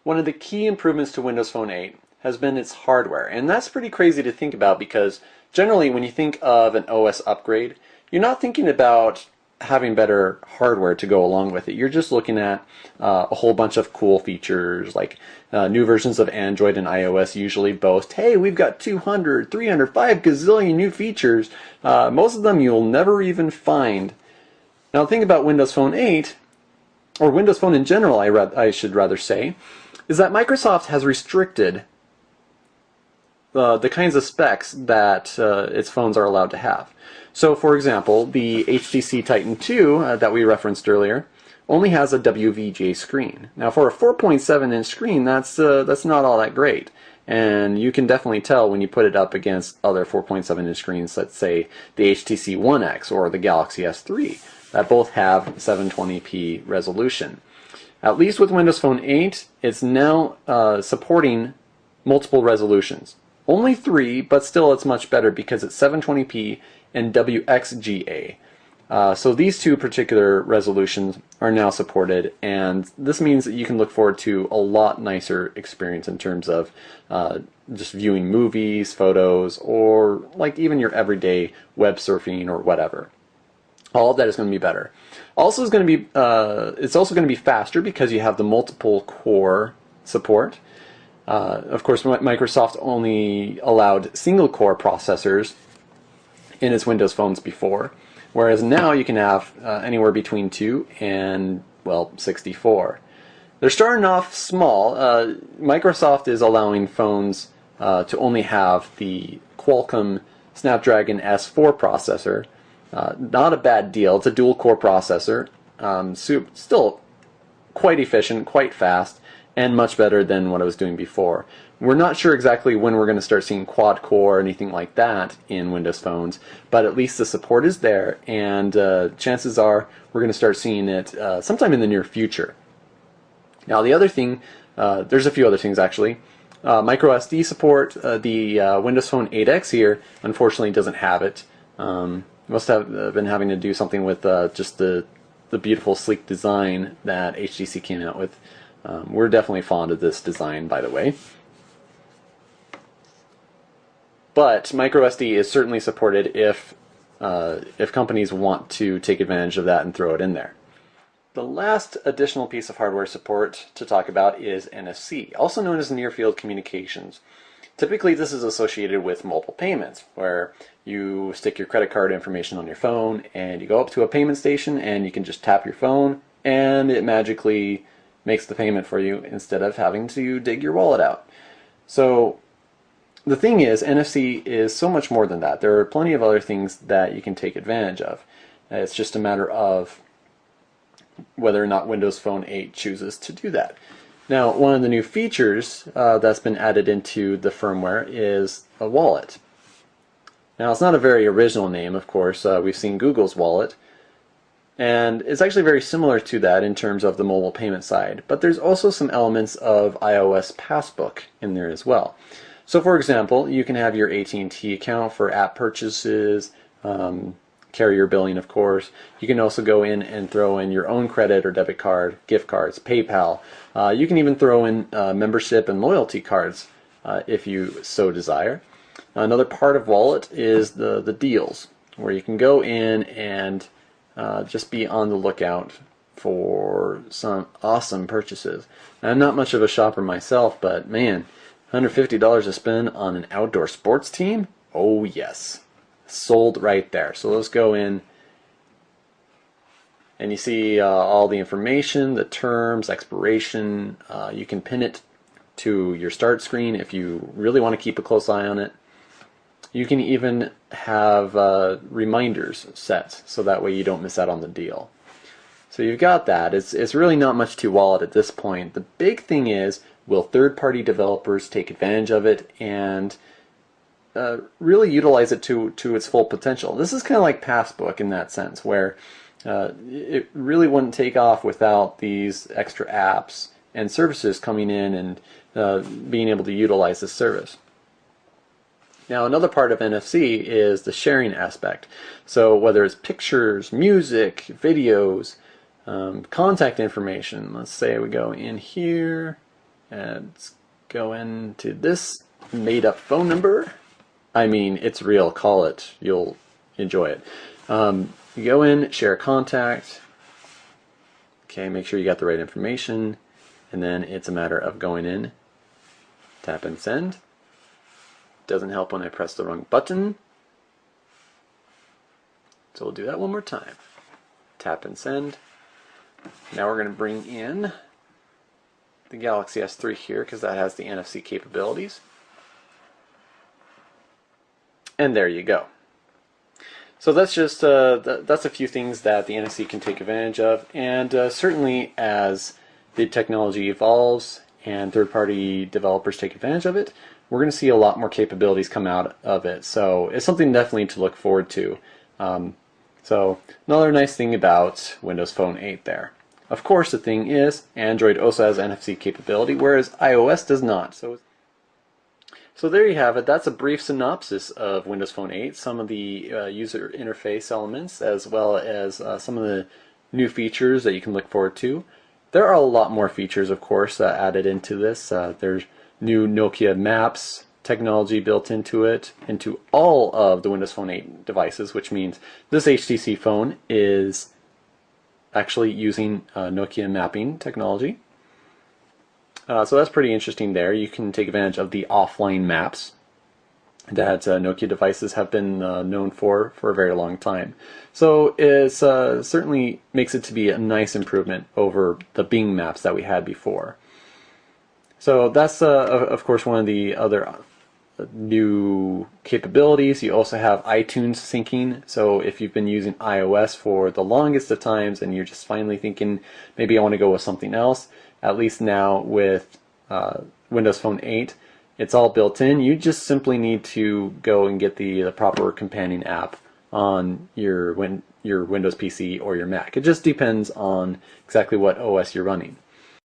One of the key improvements to Windows Phone 8 has been its hardware, and that's pretty crazy to think about because generally when you think of an OS upgrade, you're not thinking about having better hardware to go along with it. You're just looking at a whole bunch of cool features like new versions of Android and iOS usually boast, hey, we've got 200, 300, 5 gazillion new features. Most of them you'll never even find. Now the thing about Windows Phone 8, or Windows Phone in general I should rather say, is that Microsoft has restricted the kinds of specs that its phones are allowed to have. So for example, the HTC Titan 2 that we referenced earlier only has a WVGA screen. Now for a 4.7-inch screen, that's not all that great. And you can definitely tell when you put it up against other 4.7-inch screens, let's say the HTC One X or the Galaxy S3, that both have 720p resolution. At least with Windows Phone 8, it's now supporting multiple resolutions. Only 3, but still it's much better because it's 720p and WXGA. So these two particular resolutions are now supported, and this means that you can look forward to a lot nicer experience in terms of just viewing movies, photos, or like even your everyday web surfing or whatever. All of that is going to be better. Also, it's also going to be faster because you have the multiple core support. Of course, Microsoft only allowed single core processors in its Windows phones before, whereas now you can have anywhere between 2 and, well, 64. They're starting off small. Microsoft is allowing phones to only have the Qualcomm Snapdragon S4 processor. Not a bad deal. It's a dual-core processor. Still quite efficient, quite fast, and much better than what I was doing before. We're not sure exactly when we're going to start seeing quad-core or anything like that in Windows phones, but at least the support is there, and chances are we're going to start seeing it sometime in the near future. Now the other thing, there's a few other things actually. Micro SD support, the Windows Phone 8X here unfortunately doesn't have it. Must have been having to do something with just the beautiful sleek design that HTC came out with. We're definitely fond of this design, by the way. But microSD is certainly supported if companies want to take advantage of that and throw it in there. The last additional piece of hardware support to talk about is NFC, also known as Near Field Communications. Typically this is associated with mobile payments, where you stick your credit card information on your phone and you go up to a payment station and you can just tap your phone and it magically makes the payment for you instead of having to dig your wallet out. So the thing is, NFC is so much more than that. There are plenty of other things that you can take advantage of. It's just a matter of whether or not Windows Phone 8 chooses to do that. Now, one of the new features that's been added into the firmware is a wallet. Now, it's not a very original name, of course. We've seen Google's wallet, and it's actually very similar to that in terms of the mobile payment side. But there's also some elements of iOS Passbook in there as well. So, for example, you can have your AT&T account for app purchases, carrier billing, of course. You can also go in and throw in your own credit or debit card, gift cards, PayPal. You can even throw in membership and loyalty cards if you so desire. Another part of Wallet is the deals, where you can go in and just be on the lookout for some awesome purchases. I'm not much of a shopper myself, but man, $150 to spend on an outdoor sports team? Oh yes. Sold right there. So let's go in and you see all the information, the terms, expiration. You can pin it to your start screen if you really want to keep a close eye on it. You can even have reminders set so that way you don't miss out on the deal. So you've got that. It's really not much to Wallet at this point. The big thing is, will third-party developers take advantage of it and really utilize it to its full potential? This is kind of like Passbook in that sense, where it really wouldn't take off without these extra apps and services coming in and being able to utilize this service. Now, another part of NFC is the sharing aspect. So whether it's pictures, music, videos, contact information, let's say we go in here And let's go into this made up phone number. I mean, it's real, call it. You'll enjoy it. You go in, share a contact. Okay, make sure you got the right information. And then it's a matter of going in, tap and send. Doesn't help when I press the wrong button. So we'll do that one more time. Tap and send. Now we're going to bring in the Galaxy S3 here because that has the NFC capabilities. And there you go. So that's just that's a few things that the NFC can take advantage of, and certainly as the technology evolves and third-party developers take advantage of it, we're going to see a lot more capabilities come out of it. So it's something definitely to look forward to. So another nice thing about Windows Phone 8 there. Of course, the thing is, Android also has NFC capability, whereas iOS does not. So there you have it. That's a brief synopsis of Windows Phone 8, some of the user interface elements, as well as some of the new features that you can look forward to. There are a lot more features, of course, added into this. There's new Nokia Maps technology built into it, into all of the Windows Phone 8 devices, which means this HTC phone is actually using Nokia mapping technology. So that's pretty interesting there. You can take advantage of the offline maps that Nokia devices have been known for a very long time. So it certainly makes it to be a nice improvement over the Bing maps that we had before. So that's of course one of the other new capabilities. You also have iTunes syncing. So if you've been using iOS for the longest of times and you're just finally thinking maybe I want to go with something else, at least now with Windows Phone 8, it's all built in. You just simply need to go and get the proper companion app on your Windows PC or your Mac. It just depends on exactly what OS you're running.